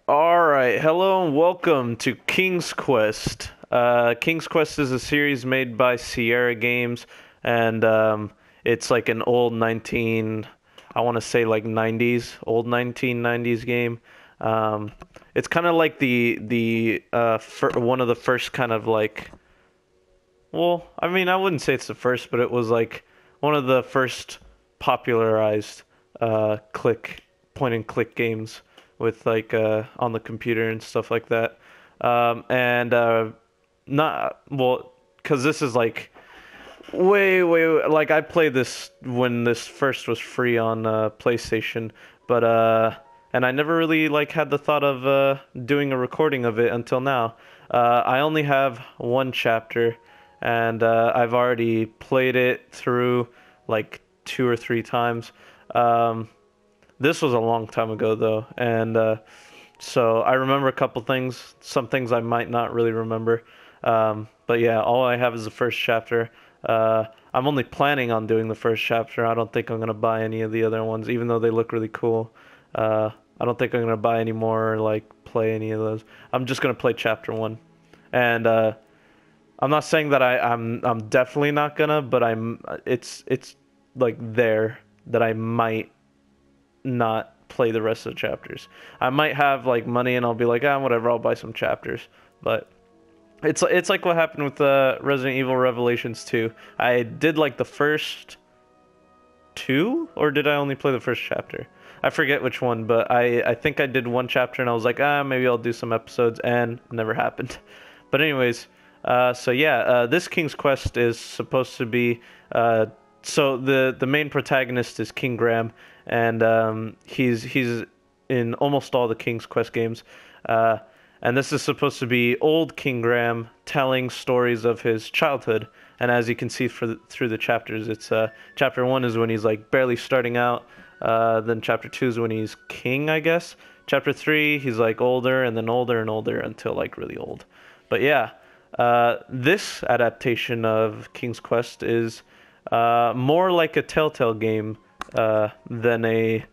Alright, hello and welcome to King's Quest. King's Quest is a series made by Sierra Games, and it's like an old I want to say like 90s, old 1990s game. Um, it's kind of like one of the first kind of like, well, I mean, I wouldn't say it's the first, but it was like one of the first popularized click point and click games with like on the computer and stuff like that. And not well, because this is like way like I played this when this first was free on PlayStation, but and I never really like had the thought of doing a recording of it until now. I only have one chapter, and I've already played it through like two or three times. Um, this was a long time ago though, and so I remember a couple things. Some things I might not really remember. But yeah, all I have is the first chapter. I'm only planning on doing the first chapter. I don't think I'm gonna buy any of the other ones, even though they look really cool. I don't think I'm gonna buy any more or like play any of those. I'm just gonna play chapter one, and I'm not saying that I'm definitely not gonna, but it's like there that I might not play the rest of the chapters. I might have like money and I'll be like, whatever, I'll buy some chapters. But it's like what happened with Resident Evil Revelations 2. I did like the first two, or did I only play the first chapter? I forget which one, but I think I did one chapter and I was like, maybe I'll do some episodes, and never happened. But anyways, so yeah, this King's Quest is supposed to be so the main protagonist is King Graham, and he's in almost all the King's Quest games. And this is supposed to be old King Graham telling stories of his childhood. And as you can see through the chapters, it's chapter one is when he's like barely starting out. Then chapter two is when he's king, I guess. Chapter three, he's like older, and then older and older until like really old. But yeah, this adaptation of King's Quest is more like a Telltale game than a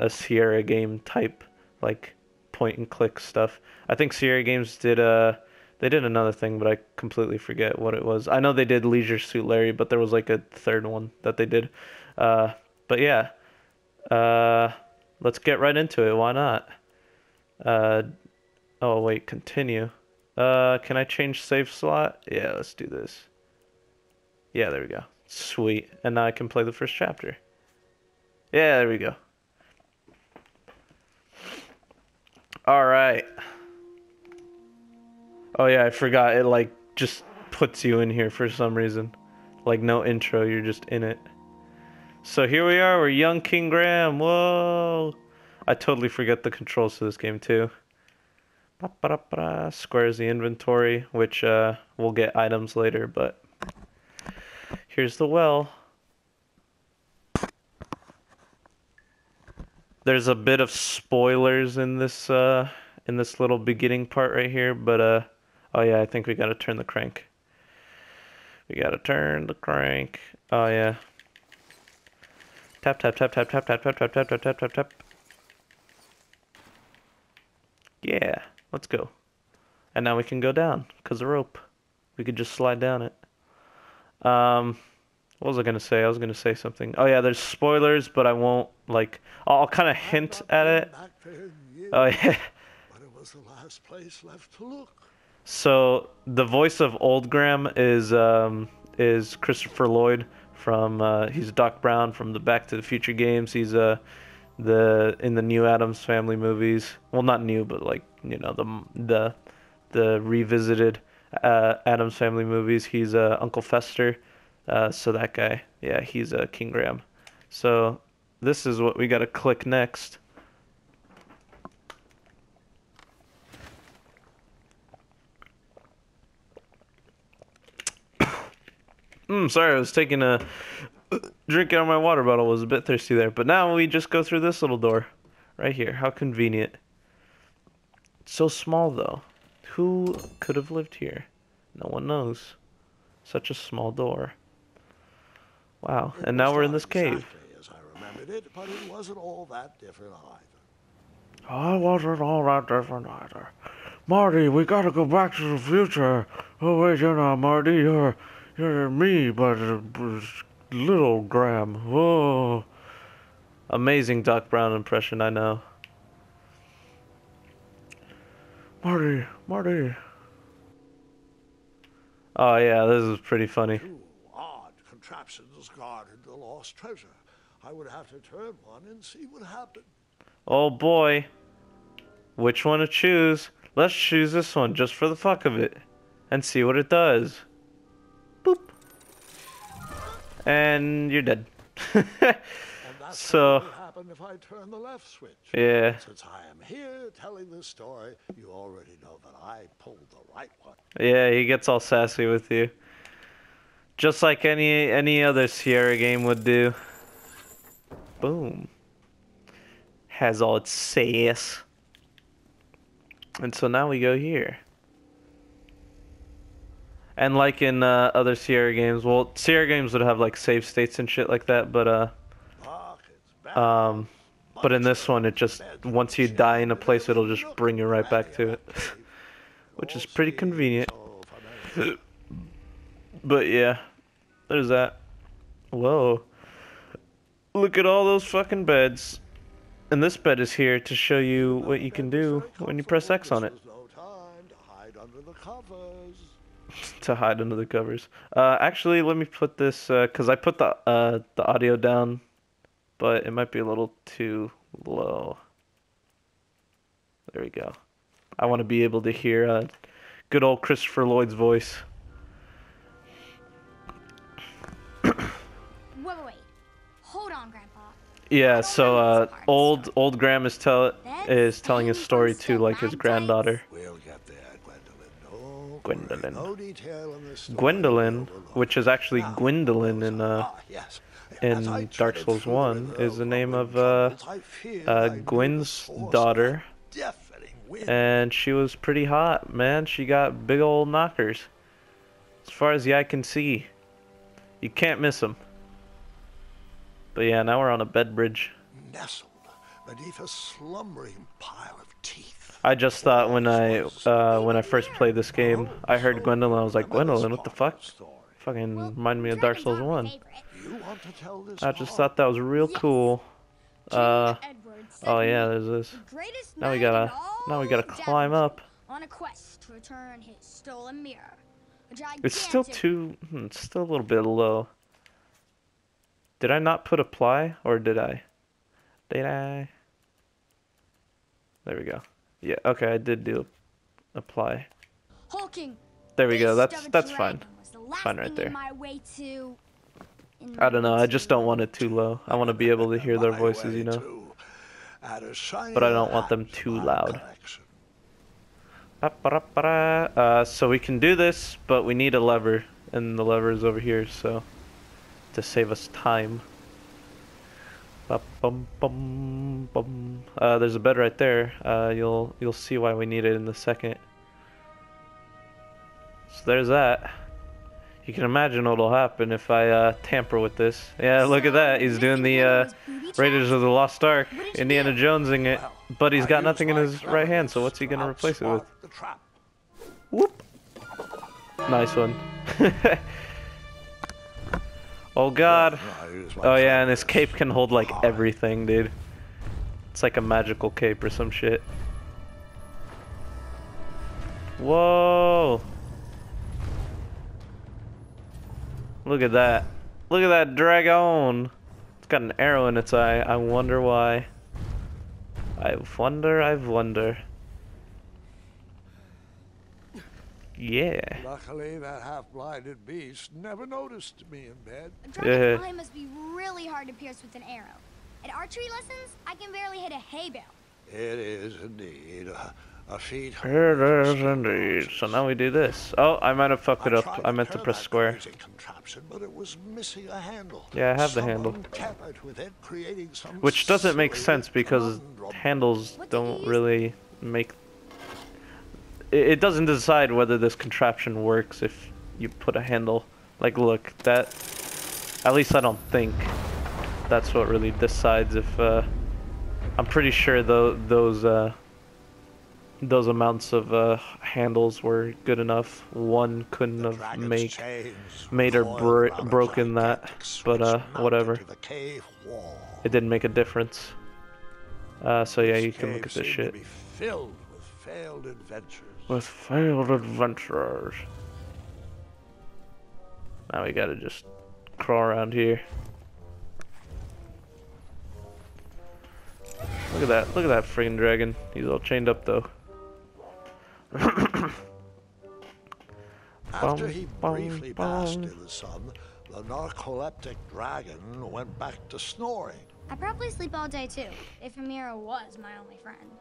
Sierra game type, like point and click stuff. I think Sierra Games they did another thing, but I completely forget what it was. I know they did Leisure Suit Larry, but there was like a third one that they did. But yeah, uh, let's get right into it. Why not? Uh, oh wait, continue. Can I change save slot? Yeah, let's do this. Yeah, there we go. Sweet. And now I can play the first chapter. Yeah, there we go. All right. Oh yeah, I forgot. It like just puts you in here for some reason. Like no intro, you're just in it. So here we are, we're young King Graham. Whoa. I totally forget the controls to this game too. Squares the inventory, which we'll get items later, but here's the well. There's a bit of spoilers in this little beginning part right here, but oh yeah, I think we gotta turn the crank. We gotta turn the crank. Oh yeah. Tap tap tap tap tap tap tap tap tap tap tap tap tap. Yeah, let's go. And now we can go down because of rope. We could just slide down it. What was I gonna say? I was gonna say something. Oh yeah, there's spoilers, but I won't like. I'll kind of hint at it. Oh yeah. But it was the last place left to look. So the voice of Old Graham is Christopher Lloyd from he's Doc Brown from the Back to the Future games. He's the in the new Addams Family movies. Well, not new, but like the revisited Addams Family movies. He's Uncle Fester. So that guy, yeah, he's King Graham. So this is what we gotta click next. Sorry, I was taking a drink out of my water bottle. Was a bit thirsty there, but now we just go through this little door, right here. How convenient. It's so small though. Who could have lived here? No one knows. Such a small door. Wow, It and was now we're in not this cave. exactly as I remembered it, but it wasn't all that different either. I wasn't all that different either. Marty, we gotta go back to the future. Oh wait, you're not Marty. You're me, but little Graham. Whoa. Amazing Doc Brown impression, I know. Marty, Marty. Oh yeah, this is pretty funny. Two odd contraptions guarded the lost treasure. I would have to turn one and see what happened. Oh boy. Which one to choose? Let's choose this one just for the fuck of it. And see what it does. Boop. And you're dead. And that's So, what would happen if I turn the left switch. yeah. Since I am here telling this story, you already know that I pulled the right one. Yeah, he gets all sassy with you. Just like any other Sierra game would do. Boom. Has all its sass. And so now we go here. And like in other Sierra games, well, Sierra games would have like save states and shit like that, but in this one, it just, once you die in a place, it'll just bring you right back to it. Which is pretty convenient. But yeah, there's that. Whoa. Look at all those fucking beds. And this bed is here to show you what you can do when you press X on it. To hide under the covers. Actually, let me put this, because I put the audio down, but it might be a little too low. There we go. I want to be able to hear good old Christopher Lloyd's voice. Wait. Hold on, Grandpa. Yeah, so old Graham is telling his story to like his granddaughter. We'll get there, Gwendolyn. Gwendolyn. No detail in this story. Gwendolyn, which is actually Gwendolyn yes. in Dark Souls 1, is the name of Gwyn's daughter. And she was pretty hot, man. She got big old knockers. As far as the eye can see. You can't miss them. But yeah, now we're on a bed bridge. Nestled beneath a slumbering pile of teeth. I just thought when I first played this game, I heard Gwendolyn. I was like, Gwendolyn, what the fuck? Fucking remind me of Dark Souls 1. I just thought that was real cool. Oh yeah, there's this. Now we gotta climb up. On a quest to return his stolen mirror. It's still it's still a little bit low. Did I not put apply, or did I? Did I? There we go. Yeah, okay, I did do apply. There we go. That's fine. Fine right there. I don't know. I just don't want it too low. I want to be able to hear their voices, you know. But I don't want them too loud. So we can do this, but we need a lever, and the lever is over here, so to save us time. There's a bed right there. You'll see why we need it in a second. So there's that. You can imagine what'll happen if I tamper with this. Yeah, look at that. He's doing the Raiders of the Lost Ark, Indiana Jonesing it, but he's got nothing in his right hand. So what's he gonna replace it with? Whoop! Nice one. Oh god. Oh yeah, and his cape can hold like everything, dude. It's like a magical cape or some shit. Whoa. Look at that. Look at that dragon. It's got an arrow in its eye. I wonder why. I wonder. Yeah. Luckily, that half-blinded beast never noticed me in bed. A dragon's eye must be really hard to pierce with an arrow. At archery lessons, I can barely hit a hay bale. It is indeed a feat. It is indeed. So now we do this. Oh, I might have fucked it up. I meant to press square. But it was missing a handle. Yeah, I have the handle. With it, which doesn't make sense because handles don't really make... It doesn't decide whether this contraption works if you put a handle. Like, look, that... At least I don't think that's what really decides if I'm pretty sure those amounts of handles were good enough. One couldn't The have dragon's chains made or coiled around a broken that, gigantic but switch mounted whatever. to the cave wall. It didn't make a difference. So yeah, This you can look cave at this seemed to shit. be filled with failed adventures. With failed adventurers. Now we gotta just crawl around here. Look at that friggin' dragon. He's all chained up though. After he briefly basked in the sun, the narcoleptic dragon went back to snoring. I'd probably sleep all day too, if Amira was my only friend.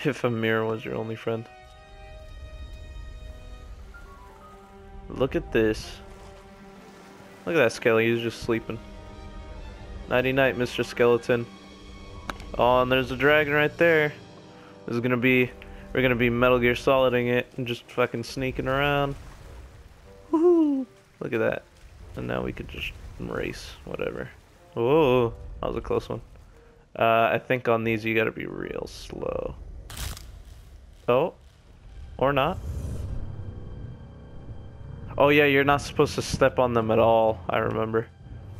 If a mirror was your only friend. Look at this. Look at that Skelly, he's just sleeping. Nighty night, Mr. Skeleton. Oh, and there's a dragon right there. This is gonna be, we're gonna be Metal Gear Soliding it and just fucking sneaking around. Woohoo! Look at that. And now we could just race, whatever. Whoa, that was a close one. I think on these you gotta be real slow. Oh, or not. Oh yeah, you're not supposed to step on them at all, I remember.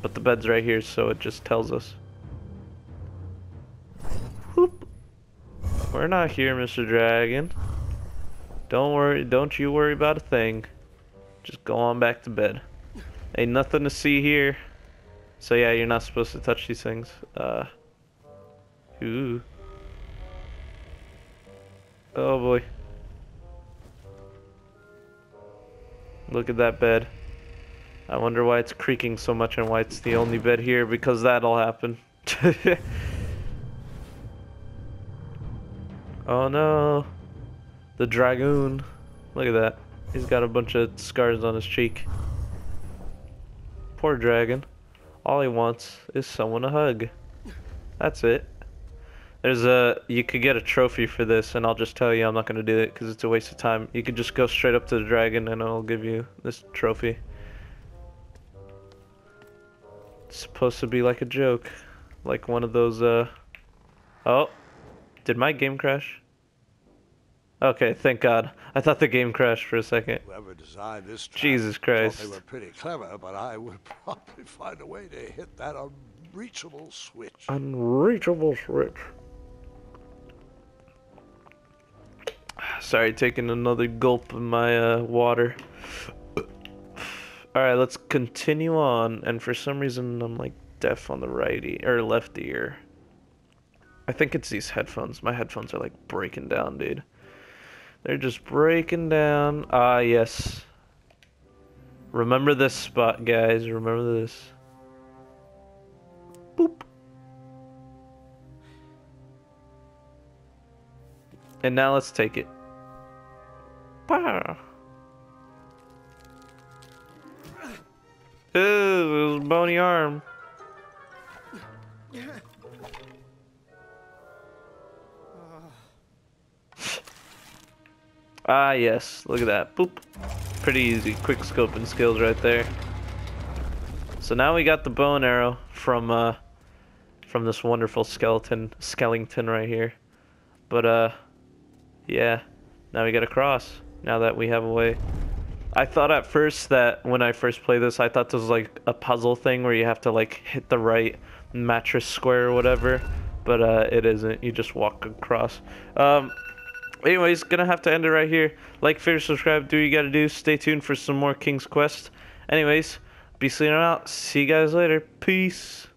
But the bed's right here, so it just tells us. Whoop. We're not here, Mr. Dragon. Don't worry, don't you worry about a thing. Just go on back to bed. Ain't nothing to see here. So yeah, you're not supposed to touch these things. Ooh. Oh boy. Look at that bed. I wonder why it's creaking so much and why it's the only bed here, because that'll happen. Oh no. The dragoon. Look at that. He's got a bunch of scars on his cheek. Poor dragon. All he wants is someone to hug. That's it. You could get a trophy for this, and I'll just tell you I'm not gonna do it because it's a waste of time. You could just go straight up to the dragon and it'll give you this trophy. It's supposed to be like a joke. Like one of those, Oh. Did my game crash? Okay, thank God. I thought the game crashed for a second. Whoever designed this trap Jesus thought Christ. they were pretty clever, but I would probably find a way to hit that unreachable switch. Unreachable switch. Sorry, taking another gulp of my water. Alright, let's continue on. And for some reason, I'm like deaf on the left ear. I think it's these headphones. My headphones are like breaking down, dude. They're just breaking down. Ah, yes. Remember this spot, guys. Remember this. Boop. And now let's take it. Bah. Ooh, it was a bony arm. Ah, yes. Look at that. Boop. Pretty easy. Quick scoping skills right there. So now we got the bow and arrow from this wonderful skeleton right here. But, yeah. Now we gotta cross. Now that we have a way. I thought at first that when I first played this, I thought this was like a puzzle thing where you have to like hit the right mattress square or whatever. But, it isn't. You just walk across. Anyways, gonna have to end it right here. Like, favorite, subscribe, do what you gotta do. Stay tuned for some more King's Quest. Anyways, BeaztlyDeath out. See you guys later. Peace.